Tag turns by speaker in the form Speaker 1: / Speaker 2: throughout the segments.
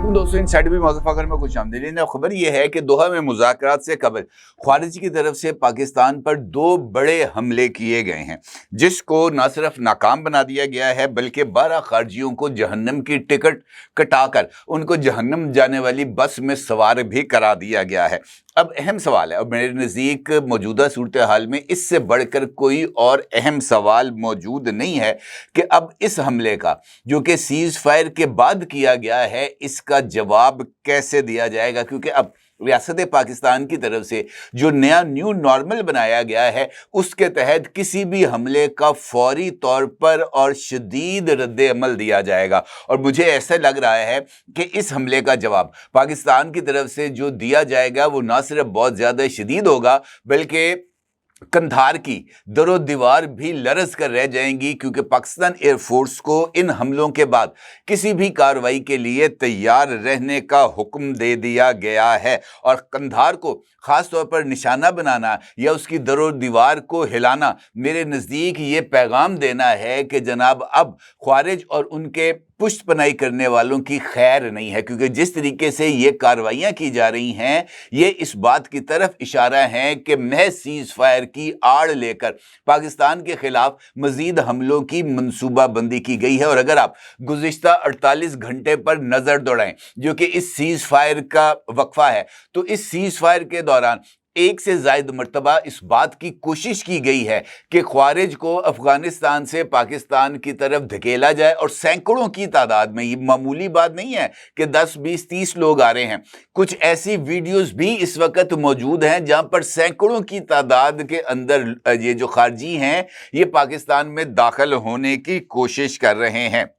Speaker 1: वालेकुम दोस्तों, इनसाइड भी मुज़फ़्फ़र में खुश आमदीद। खबर यह है कि दोहा में मुज़ाकरात से कबल ख़ारिज की तरफ से पाकिस्तान पर 2 बड़े हमले किए गए हैं, जिसको न सिर्फ नाकाम बना दिया गया है बल्कि 12 ख़ारजियों को जहन्नम की टिकट कटाकर उनको जहन्नम जाने वाली बस में सवार भी करा दिया गया है। अब अहम सवाल है, और मेरे नज़दीक मौजूदा सूरत हाल में इससे बढ़कर कोई और अहम सवाल मौजूद नहीं है कि अब इस हमले का, जो कि सीज़ फायर के बाद किया गया है, इसका जवाब कैसे दिया जाएगा। क्योंकि अब रियासत पाकिस्तान की तरफ से जो नया न्यू नॉर्मल बनाया गया है, उसके तहत किसी भी हमले का फौरी तौर पर और शदीद रद्द अमल दिया जाएगा। और मुझे ऐसा लग रहा है कि इस हमले का जवाब पाकिस्तान की तरफ से जो दिया जाएगा वो ना सिर्फ बहुत ज़्यादा शदीद होगा बल्कि कंधार की दरो दीवार भी लरज़ कर रह जाएंगी, क्योंकि पाकिस्तान एयरफोर्स को इन हमलों के बाद किसी भी कार्रवाई के लिए तैयार रहने का हुक्म दे दिया गया है। और कंधार को ख़ास तौर पर निशाना बनाना या उसकी दरो दीवार को हिलाना मेरे नज़दीक ये पैगाम देना है कि जनाब अब ख़वारिज और उनके पुष्ट पनाही करने वालों की खैर नहीं है। क्योंकि जिस तरीके से ये कार्रवाइयाँ की जा रही हैं, ये इस बात की तरफ इशारा है कि महज सीज़ फायर की आड़ लेकर पाकिस्तान के खिलाफ मजीद हमलों की मनसूबाबंदी की गई है। और अगर आप गुज़िश्ता 48 घंटे पर नज़र दौड़ाएं, जो कि इस सीज़ फायर का वक्फा है, तो इस सीज़ फायर के दौरान एक से ज़ायद मर्तबा इस बात की कोशिश की गई है कि ख़वारिज को अफ़गानिस्तान से पाकिस्तान की तरफ धकेला जाए। और सैकड़ों की तादाद में, ये मामूली बात नहीं है कि 10, 20, 30 लोग आ रहे हैं। कुछ ऐसी वीडियोस भी इस वक्त मौजूद हैं जहां पर सैकड़ों की तादाद के अंदर ये जो खारजी हैं, ये पाकिस्तान में दाखिल होने की कोशिश कर रहे हैं।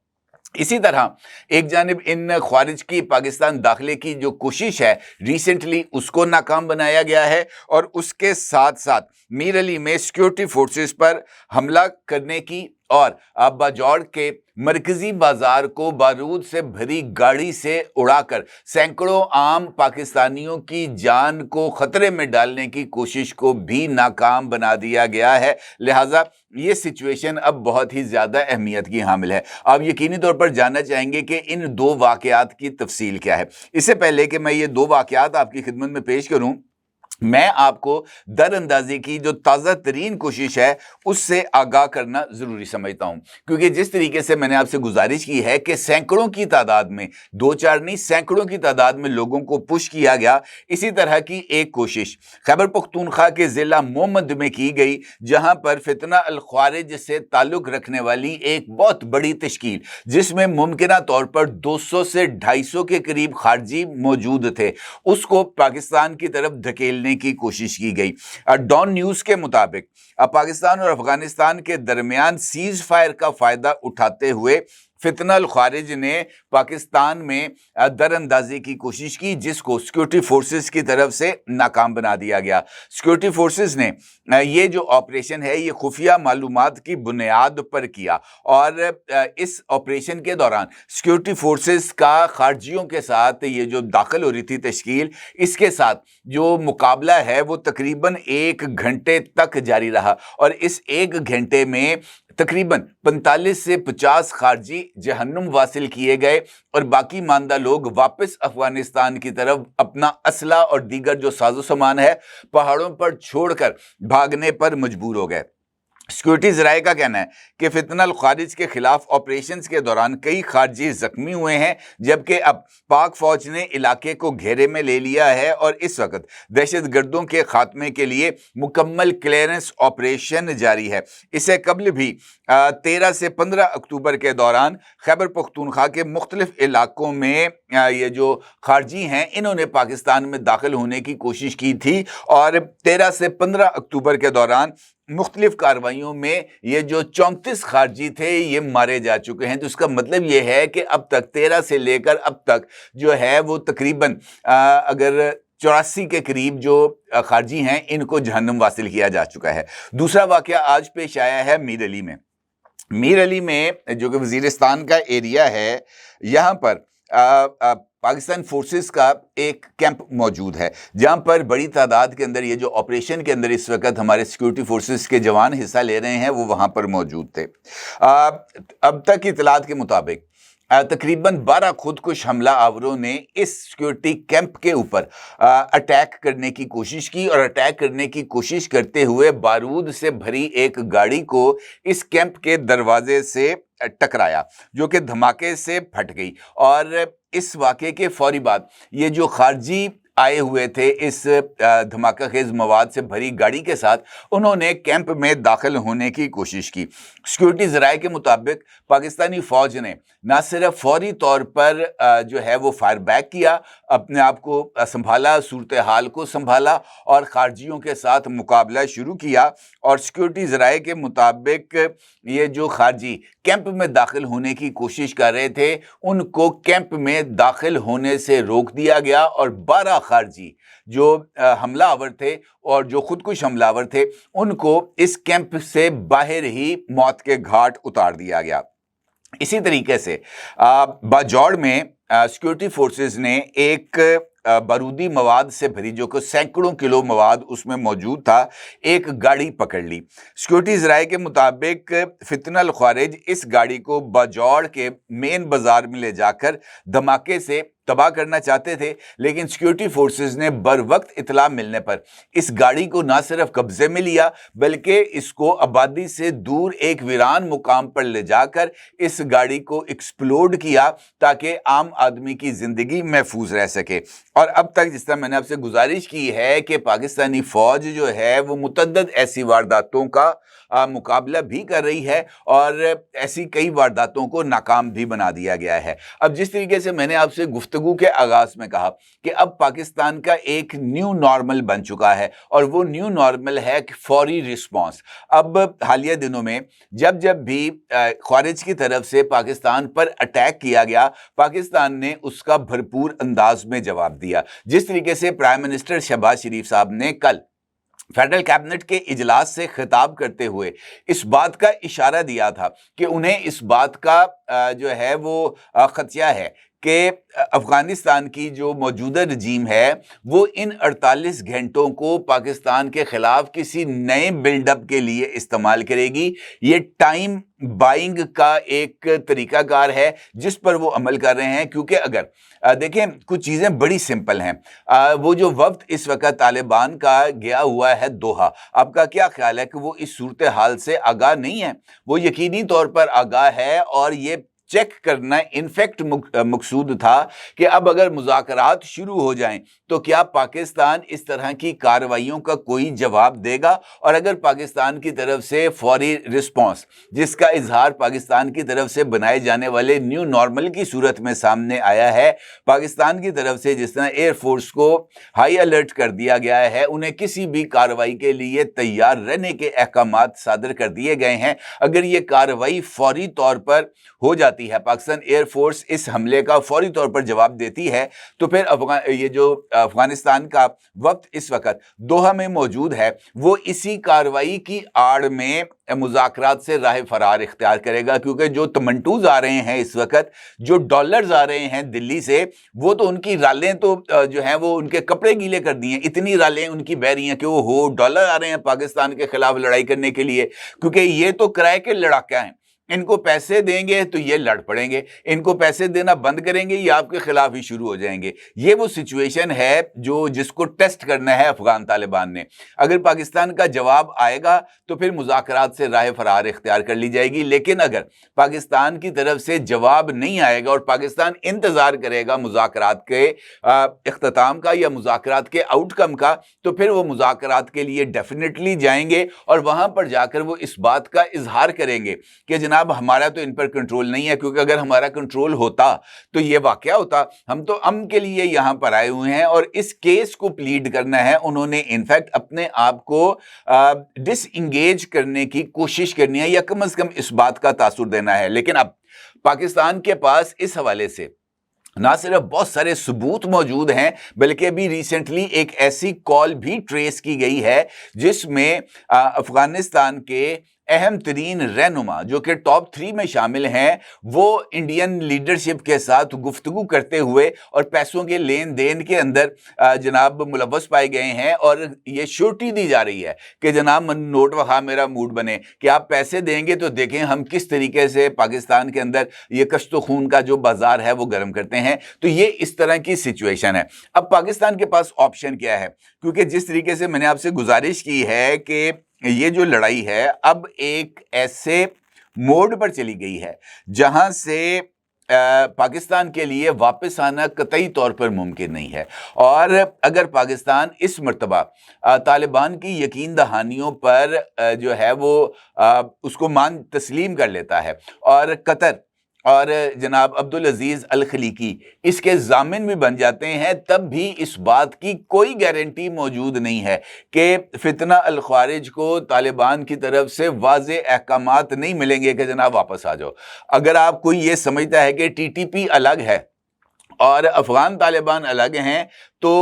Speaker 1: इसी तरह एक जानिब इन ख़वारिज की पाकिस्तान दाखिले की जो कोशिश है, रिसेंटली उसको नाकाम बनाया गया है। और उसके साथ साथ मीर अली में सिक्योरिटी फोर्सेस पर हमला करने की और बाजौड़ के मरकजी बाजार को बारूद से भरी गाड़ी से उड़ाकर सैकड़ों आम पाकिस्तानियों की जान को खतरे में डालने की कोशिश को भी नाकाम बना दिया गया है। लिहाजा ये सिचुएशन अब बहुत ही ज़्यादा अहमियत की हामिल है। आप यकीनी तौर पर जानना चाहेंगे कि इन 2 वाक़यात की तफसील क्या है। इससे पहले कि मैं ये 2 वाक़यात आपकी खिदमत में पेश करूँ, मैं आपको दरअंदाजी की जो ताज़ा तरीन कोशिश है उससे आगाह करना ज़रूरी समझता हूँ। क्योंकि जिस तरीके से मैंने आपसे गुजारिश की है कि सैकड़ों की तादाद में, 2-4 नहीं, सैकड़ों की तादाद में लोगों को पुश किया गया, इसी तरह की एक कोशिश खैबर पख्तूनख्वा के ज़िला मोहम्मद में की गई, जहाँ पर फितना अल ख़वारिज से ताल्लुक़ रखने वाली एक बहुत बड़ी तश्कील, जिसमें मुमकिना तौर पर 200 से 250 के करीब खारजी मौजूद थे, उसको पाकिस्तान की तरफ धकेलने की कोशिश की गई। डॉन न्यूज़ के मुताबिक पाकिस्तान और अफगानिस्तान के दरमियान सीज़ फायर का फ़ायदा उठाते हुए फितना अल ख़वारिज ने पाकिस्तान में दरअंदाजी की कोशिश की, जिसको सिक्योरिटी फोर्सेस की तरफ से नाकाम बना दिया गया। सिक्योरिटी फोर्सेस ने ये जो ऑपरेशन है ये खुफिया मालूमात की बुनियाद पर किया। और इस ऑपरेशन के दौरान सिक्योरिटी फोर्सेस का खारजियों के साथ ये जो दाखिल हो रही थी तश्कील, इसके साथ जो मुकाबला है वो तकरीबन 1 घंटे तक जारी रहा। और इस 1 घंटे में तकरीबन 45 से 50 खारजी जहन्नुम वासिल किए गए और बाकी मानदा लोग वापस अफगानिस्तान की तरफ अपना असला और दीगर जो साजो सामान है पहाड़ों पर छोड़कर भागने पर मजबूर हो गए। सिक्योरिटी ज़राए का कहना है कि फितना अल ख़वारिज के खिलाफ ऑपरेशंस के दौरान कई खारजी ज़ख्मी हुए हैं, जबकि अब पाक फ़ौज ने इलाके को घेरे में ले लिया है और इस वक्त दहशत गर्दों के खात्मे के लिए मुकम्मल क्लियरेंस ऑपरेशन जारी है। इससे कबल भी 13 से 15 अक्टूबर के दौरान खैबर पख्तूनख्वा के मुख्तलिफ इलाकों में ये जो खारजी हैं इन्होंने पाकिस्तान में दाखिल होने की कोशिश की थी। और 13 से 15 अक्टूबर के दौरान मुख्तलिफ कार्रवाइयों में ये जो 34 खारजी थे ये मारे जा चुके हैं। तो इसका मतलब ये है कि अब तक 13 से लेकर अब तक जो है वो तकरीबन अगर 84 के करीब जो खारजी हैं इनको जहन्नुम वासिल किया जा चुका है। दूसरा वाक़या आज पेश आया है मीर अली में। मीर अली में जो कि वज़ीरिस्तान का एरिया है, यहाँ पर पाकिस्तान फोर्सेस का एक कैंप मौजूद है, जहां पर बड़ी तादाद के अंदर ये जो ऑपरेशन के अंदर इस वक्त हमारे सिक्योरिटी फोर्सेस के जवान हिस्सा ले रहे हैं वो वहां पर मौजूद थे। अब तक की इतलात के मुताबिक तकरीबन 12 खुदकुश हमला आवरों ने इस सिक्योरिटी कैंप के ऊपर अटैक करने की कोशिश की और अटैक करने की कोशिश करते हुए बारूद से भरी एक गाड़ी को इस कैंप के दरवाजे से टकराया, जो कि धमाके से फट गई। और इस वाक़े के फौरी बाद ये जो खारजी आए हुए थे इस धमाका खेज मवाद से भरी गाड़ी के साथ, उन्होंने कैंप में दाखिल होने की कोशिश की। सिक्योरिटी ज़राए के मुताबिक पाकिस्तानी फ़ौज ने ना सिर्फ फौरी तौर पर जो है वो फायर बैक किया, अपने आप को संभाला, सूरत हाल को संभाला और खारजियों के साथ मुकाबला शुरू किया। और सिक्योरिटी ज़राए के मुताबिक ये जो खारजी कैंप में दाखिल होने की कोशिश कर रहे थे, उनको कैंप में दाखिल होने से रोक दिया गया और 12 खारजी जो हमलावर थे और जो खुदकुश हमलावर थे, उनको इस कैंप से बाहर ही मौत के घाट उतार दिया गया। इसी तरीके से बाजौड़ में सिक्योरिटी फोर्सेस ने एक बारूदी मवाद से भरी, जो कि सैकड़ों किलो मवाद उसमें मौजूद था, एक गाड़ी पकड़ ली। सिक्योरिटी ज़राए के मुताबिक फितनल ख्वारिज इस गाड़ी को बाजौड़ के मेन बाजार में ले जाकर धमाके से तबाह करना चाहते थे, लेकिन सिक्योरिटी फोर्सेस ने बर वक्त इतला मिलने पर इस गाड़ी को ना सिर्फ कब्जे में लिया, बल्कि इसको आबादी से दूर एक वीरान मुकाम पर ले जाकर इस गाड़ी को एक्सप्लोड किया ताकि आम आदमी की ज़िंदगी महफूज रह सके। और अब तक जिस तरह मैंने आपसे गुजारिश की है कि पाकिस्तानी फ़ौज जो है वो मुतअद्दिद ऐसी वारदातों का मुकाबला भी कर रही है और ऐसी कई वारदातों को नाकाम भी बना दिया गया है। अब जिस तरीके से मैंने आपसे गुफ्तगू के आगाज़ में कहा कि अब पाकिस्तान का एक न्यू नॉर्मल बन चुका है और वो न्यू नॉर्मल है कि फौरी रिस्पॉन्स। अब हालिया दिनों में जब भी ख्वारिज की तरफ से पाकिस्तान पर अटैक किया गया, पाकिस्तान ने उसका भरपूर अंदाज में जवाब दिया। जिस तरीके से प्राइम मिनिस्टर शहबाज शरीफ साहब ने कल फेडरल कैबिनेट के इजलास से खिताब करते हुए इस बात का इशारा दिया था कि उन्हें इस बात का जो है वो खदशा है कि अफ़गानिस्तान की जो मौजूदा रजीम है वो इन 48 घंटों को पाकिस्तान के ख़िलाफ़ किसी नए बिल्डअप के लिए इस्तेमाल करेगी। ये टाइम बाइंग का एक तरीक़ाकार है जिस पर वो अमल कर रहे हैं, क्योंकि अगर देखें कुछ चीज़ें बड़ी सिंपल हैं। वो जो वक्त इस वक्त तालिबान का गया हुआ है दोहा, आपका क्या ख्याल है कि वो इस सूरत हाल से आगाह नहीं है? वो यकीनी तौर पर आगाह है और ये चेक करना इनफैक्ट मकसूद था कि अब अगर मुज़ाकरात शुरू हो जाएं तो क्या पाकिस्तान इस तरह की कार्रवाइयों का कोई जवाब देगा। और अगर पाकिस्तान की तरफ से फौरी रिस्पॉन्स, जिसका इजहार पाकिस्तान की तरफ से बनाए जाने वाले न्यू नॉर्मल की सूरत में सामने आया है, पाकिस्तान की तरफ से जिस तरह एयरफोर्स को हाई अलर्ट कर दिया गया है, उन्हें किसी भी कार्रवाई के लिए तैयार रहने के अहकामात सादर कर दिए गए हैं। अगर ये कार्रवाई फौरी तौर पर हो जाती है, पाकिस्तान एयरफोर्स इस हमले का फौरी तौर पर जवाब देती है, तो फिर ये जो अफगानिस्तान का वक्त इस वक्त दोहा में मौजूद है, वो इसी कार्रवाई की आड़ में मुज़ाकरात से राह फरार इख्तियार करेगा। क्योंकि जो तमंटूज आ रहे हैं इस वक्त, जो डॉलर्स आ रहे हैं दिल्ली से, वो तो उनकी रालें तो जो हैं वो उनके कपड़े गीले कर दिए। इतनी रालें उनकी बह रही हैं कि वो हो डॉलर आ रहे हैं पाकिस्तान के खिलाफ लड़ाई करने के लिए, क्योंकि ये तो किराए के लड़ाके हैं। इनको पैसे देंगे तो ये लड़ पड़ेंगे, इनको पैसे देना बंद करेंगे ये आपके खिलाफ ही शुरू हो जाएंगे। ये वो सिचुएशन है जिसको टेस्ट करना है अफगान तालिबान ने। अगर पाकिस्तान का जवाब आएगा तो फिर मुज़ाकरात से राह फरार इख्तियार कर ली जाएगी, लेकिन अगर पाकिस्तान की तरफ से जवाब नहीं आएगा और पाकिस्तान इंतज़ार करेगा मुज़ाकरात के इख्तिताम का या मुज़ाकरात के आउटकम का, तो फिर वो मुज़ाकरात के लिए डेफिनेटली जाएंगे और वहाँ पर जाकर वो इस बात का इजहार करेंगे कि जनाब हमारा तो इन पर कंट्रोल नहीं है, क्योंकि अगर हमारा कंट्रोल होता तो ये वाकया होता। हम तो अमन के लिए यहां पर आए हुए हैं और इस केस को प्लीड करना है। उन्होंने इनफैक्ट अपने आप को डिसएंगेज करने की कोशिश करनी है या कम से कम इस बात का तासुर देना है। लेकिन अब पाकिस्तान के पास इस हवाले से ना सिर्फ बहुत सारे सबूत मौजूद हैं, बल्कि अभी रिसेंटली एक ऐसी कॉल भी ट्रेस की गई है जिसमें अफगानिस्तान के اہم ترین رہنما جو کہ ٹاپ 3 میں شامل ہیں وہ انڈین لیڈرشپ کے ساتھ گفتگو کرتے ہوئے اور پیسوں کے لین دین کے اندر جناب ملوث پائے گئے ہیں، اور یہ شورٹی دی جا رہی ہے کہ جناب نوٹ وہاں میرا موڈ بنے کہ آپ پیسے دیں گے تو دیکھیں ہم کس طریقے سے پاکستان کے اندر یہ کشت و خون کا جو بازار ہے وہ گرم کرتے ہیں۔ تو یہ اس طرح کی سچویشن ہے۔ اب پاکستان کے پاس آپشن کیا ہے؟ کیونکہ جس طریقے سے میں نے آپ سے گزارش کی ہے کہ یہ جو لڑائی ہے اب ایک ایسے موڈ پر چلی گئی ہے جہاں سے پاکستان کے لیے واپس آنا قطعی طور پر ممکن نہیں ہے، اور اگر پاکستان اس مرتبہ طالبان کی یقین دہانیوں پر جو ہے وہ اس کو تسلیم کر لیتا ہے، اور قطر اور جناب عبدالعزیز الخلیقی اس کے ضامن بھی بن جاتے ہیں، تب بھی اس بات کی کوئی گارنٹی موجود نہیں ہے کہ فتنہ الخوارج کو طالبان کی طرف سے واضح احکامات نہیں ملیں گے کہ جناب واپس آ جاؤ۔ اگر آپ کوئی یہ سمجھتا ہے کہ ٹی ٹی پی الگ ہے اور افغان طالبان الگ ہیں تو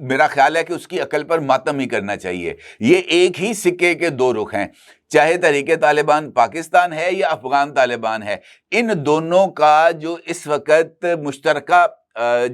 Speaker 1: میرا خیال ہے کہ اس کی عقل پر ماتم ہی کرنا چاہیے۔ یہ ایک ہی سکے کے دو رخ ہیں، چاہے تحریک طالبان پاکستان ہے یا افغان طالبان ہے، ان دونوں کا جو اس وقت مشترکہ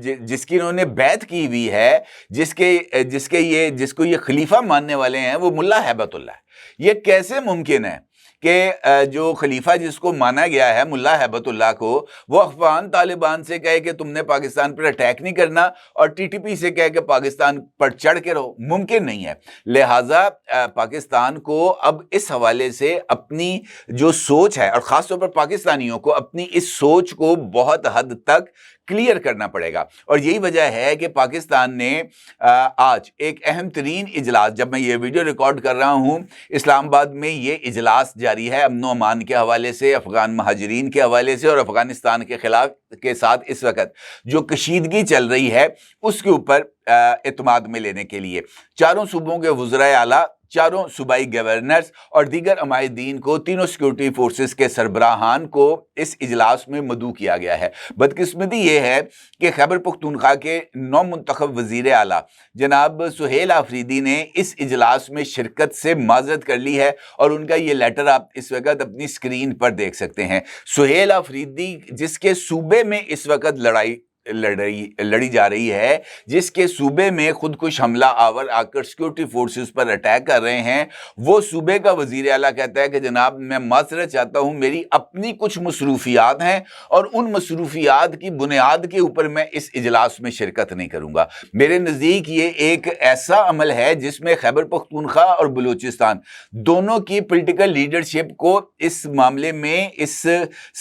Speaker 1: جس کی انہوں نے بیعت کی ہوئی ہے، جس کو یہ خلیفہ ماننے والے ہیں، وہ ملا ہیبت اللہ ہے۔ یہ کیسے ممکن ہے کہ جو خلیفہ جس کو مانا گیا ہے ملا ہیبت اللہ کو، وہ افغان طالبان سے کہے کہ تم نے پاکستان پر اٹیک نہیں کرنا، اور ٹی ٹی پی سے کہے کہ پاکستان پر چڑھ کے رہو؟ ممکن نہیں ہے۔ لہٰذا پاکستان کو اب اس حوالے سے اپنی جو سوچ ہے، اور خاص طور پر پاکستانیوں کو اپنی اس سوچ کو بہت حد تک کلیئر کرنا پڑے گا، اور یہی وجہ ہے کہ پاکستان نے آج ایک اہم ترین اجلاس، جب میں یہ ویڈیو ریکارڈ کر رہا ہوں اسلام آباد میں یہ اجلاس جاری ہے امن و امان کے حوالے سے، افغان مہاجرین کے حوالے سے، اور افغانستان کے خلاف کے ساتھ اس وقت جو کشیدگی چل رہی ہے اس کے اوپر اعتماد میں لینے کے لیے چاروں صوبوں کے وزرائے اعلیٰ، چاروں صوبائی گورنرز اور دیگر عمائدین کو، تینوں سیکورٹی فورسز کے سربراہان کو اس اجلاس میں مدعو کیا گیا ہے۔ بدقسمتی یہ ہے کہ خیبر پختونخوا کے نو منتخب وزیر اعلیٰ جناب سہیل آفریدی نے اس اجلاس میں شرکت سے معذرت کر لی ہے، اور ان کا یہ لیٹر آپ اس وقت اپنی سکرین پر دیکھ سکتے ہیں۔ سہیل آفریدی جس کے صوبے میں اس وقت لڑی جا رہی ہے، جس کے صوبے میں خودکش حملہ آور آ کر سیکورٹی فورسز پر اٹیک کر رہے ہیں، وہ صوبے کا وزیر اعلیٰ کہتا ہے کہ جناب میں معذرت چاہتا ہوں، میری اپنی کچھ مصروفیات ہیں، اور ان مصروفیات کی بنیاد کے اوپر میں اس اجلاس میں شرکت نہیں کروں گا۔ میرے نزدیک یہ ایک ایسا عمل ہے جس میں خیبر پختونخوا اور بلوچستان دونوں کی پولیٹیکل لیڈرشپ کو اس معاملے میں اس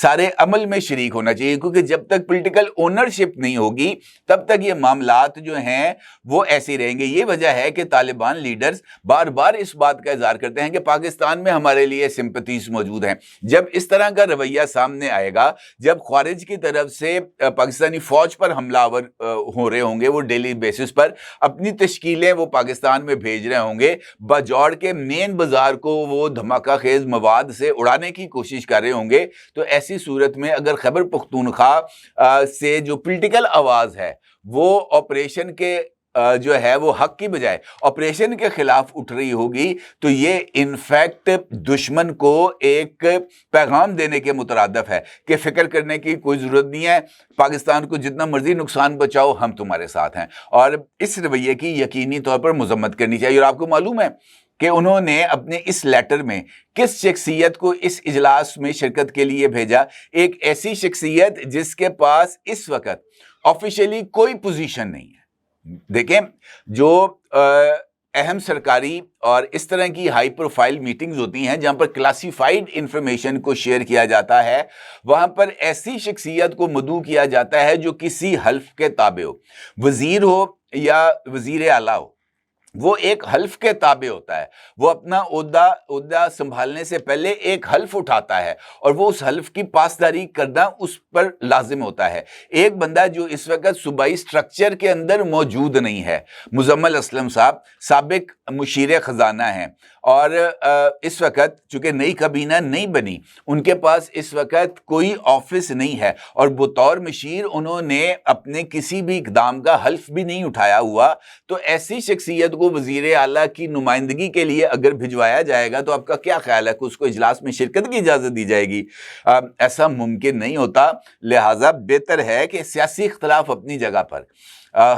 Speaker 1: سارے عمل میں شریک ہونا چاہیے، کیونکہ جب تک پولیٹیکل اونرشپ نہیں ہوگی تب تک یہ معاملات جو ہیں وہ ایسے رہیں گے۔ یہ وجہ ہے کہ طالبان لیڈرز بار بار اس بات کا اظہار کرتے ہیں کہ پاکستان میں ہمارے لیے سمپتیز موجود ہیں۔ جب اس طرح کا رویہ سامنے آئے گا، جب خارج کی طرف سے پاکستانی فوج پر حملہ آور ہو رہے ہوں گے، وہ ڈیلی بیسس پر اپنی تشکیلیں وہ پاکستان میں بھیج رہے ہوں گے، بجوڑ کے مین بازار کو وہ دھماکہ خیز مواد سے اڑانے کی کوشش کر رہے ہوں گے، تو ایسی صورت میں اگر خیبر پختونخوا سے جو پولیٹیکل آواز ہے وہ آپریشن کے جو ہے وہ حق کی بجائے آپریشن کے خلاف اٹھ رہی ہوگی، تو یہ انفیکٹ دشمن کو ایک پیغام دینے کے مترادف ہے کہ فکر کرنے کی کوئی ضرورت نہیں ہے، پاکستان کو جتنا مرضی نقصان بچاؤ، ہم تمہارے ساتھ ہیں۔ اور اس رویے کی یقینی طور پر مذمت کرنی چاہیے۔ اور آپ کو معلوم ہے کہ انہوں نے اپنے اس لیٹر میں کس شخصیت کو اس اجلاس میں شرکت کے لیے بھیجا؟ ایک ایسی شخصیت جس کے پاس اس وقت آفیشیلی کوئی پوزیشن نہیں ہے۔ دیکھیں، جو اہم سرکاری اور اس طرح کی ہائی پروفائل میٹنگز ہوتی ہیں جہاں پر کلاسیفائیڈ انفارمیشن کو شیئر کیا جاتا ہے، وہاں پر ایسی شخصیت کو مدعو کیا جاتا ہے جو کسی حلف کے تابع ہو، وزیر ہو یا وزیر اعلیٰ ہو، وہ ایک حلف کے تابع ہوتا ہے۔ وہ اپنا عہدہ سنبھالنے سے پہلے ایک حلف اٹھاتا ہے، اور وہ اس حلف کی پاسداری کرنا اس پر لازم ہوتا ہے۔ ایک بندہ جو اس وقت صوبائی سٹرکچر کے اندر موجود نہیں ہے، مزمل اسلم صاحب سابق مشیر خزانہ ہیں، اور اس وقت چونکہ نئی کابینہ نہیں بنی، ان کے پاس اس وقت کوئی آفس نہیں ہے، اور بطور مشیر انہوں نے اپنے کسی بھی اقدام کا حلف بھی نہیں اٹھایا ہوا، تو ایسی شخصیت کو وزیر اعلیٰ کی نمائندگی کے لیے اگر بھجوایا جائے گا تو آپ کا کیا خیال ہے کہ اس کو اجلاس میں شرکت کی اجازت دی جائے گی؟ ایسا ممکن نہیں ہوتا۔ لہٰذا بہتر ہے کہ سیاسی اختلاف اپنی جگہ پر،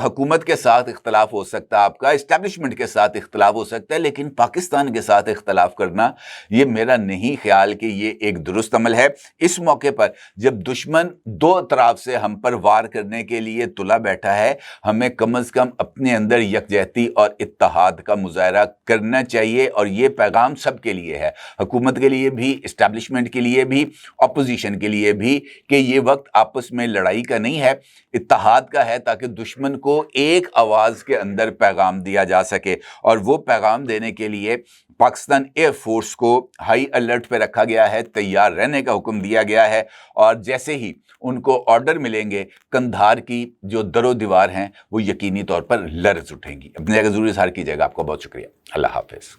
Speaker 1: حکومت کے ساتھ اختلاف ہو سکتا ہے، آپ کا اسٹیبلشمنٹ کے ساتھ اختلاف ہو سکتا ہے، لیکن پاکستان کے ساتھ اختلاف کرنا یہ میرا نہیں خیال کہ یہ ایک درست عمل ہے۔ اس موقع پر جب دشمن دو طرف سے ہم پر وار کرنے کے لیے تلا بیٹھا ہے، ہمیں کم از کم اپنے اندر یکجہتی اور اتحاد کا مظاہرہ کرنا چاہیے، اور یہ پیغام سب کے لیے ہے، حکومت کے لیے بھی، اسٹیبلشمنٹ کے لیے بھی، اپوزیشن کے لیے بھی، کہ یہ وقت آپس میں لڑائی کا نہیں ہے، اتحاد کا ہے، تاکہ دشمن کو ایک آواز کے اندر پیغام دیا جا سکے۔ اور وہ پیغام دینے کے لیے پاکستان ایئر فورس کو ہائی الرٹ پہ رکھا گیا ہے، تیار رہنے کا حکم دیا گیا ہے، اور جیسے ہی ان کو آرڈر ملیں گے، قندھار کی جو در و دیوار ہیں وہ یقینی طور پر لرز اٹھیں گی۔ اپنی جگہ ضرور اظہار کیجیے گا۔ آپ کا بہت شکریہ۔ اللہ حافظ۔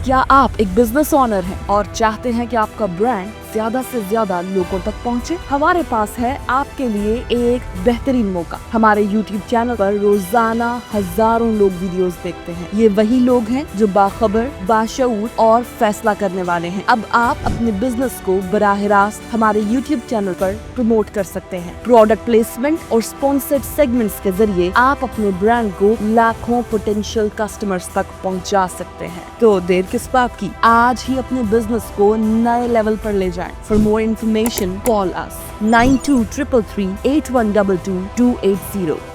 Speaker 2: کیا آپ ایک بزنس اونر ہیں اور چاہتے ہیں کہ آپ کا برانڈ زیادہ سے زیادہ لوگوں تک پہنچے؟ ہمارے پاس ہے آپ کے لیے ایک بہترین موقع۔ ہمارے یوٹیوب چینل پر روزانہ ہزاروں لوگ ویڈیوز دیکھتے ہیں۔ یہ وہی لوگ ہیں جو باخبر، باشعور اور فیصلہ کرنے والے ہیں۔ اب آپ اپنے بزنس کو براہ راست ہمارے یوٹیوب چینل پر پروموٹ کر سکتے ہیں۔ پروڈکٹ پلیسمنٹ اور اسپانسرڈ سیگمنٹس کے ذریعے آپ اپنے برانڈ کو لاکھوں پوٹینشیل کسٹمرز تک پہنچا سکتے ہیں۔ تو دیر کس بات کی؟ آج ہی اپنے بزنس کو نئے لیول پر لے جائیں۔ For more information, call us 923338122280.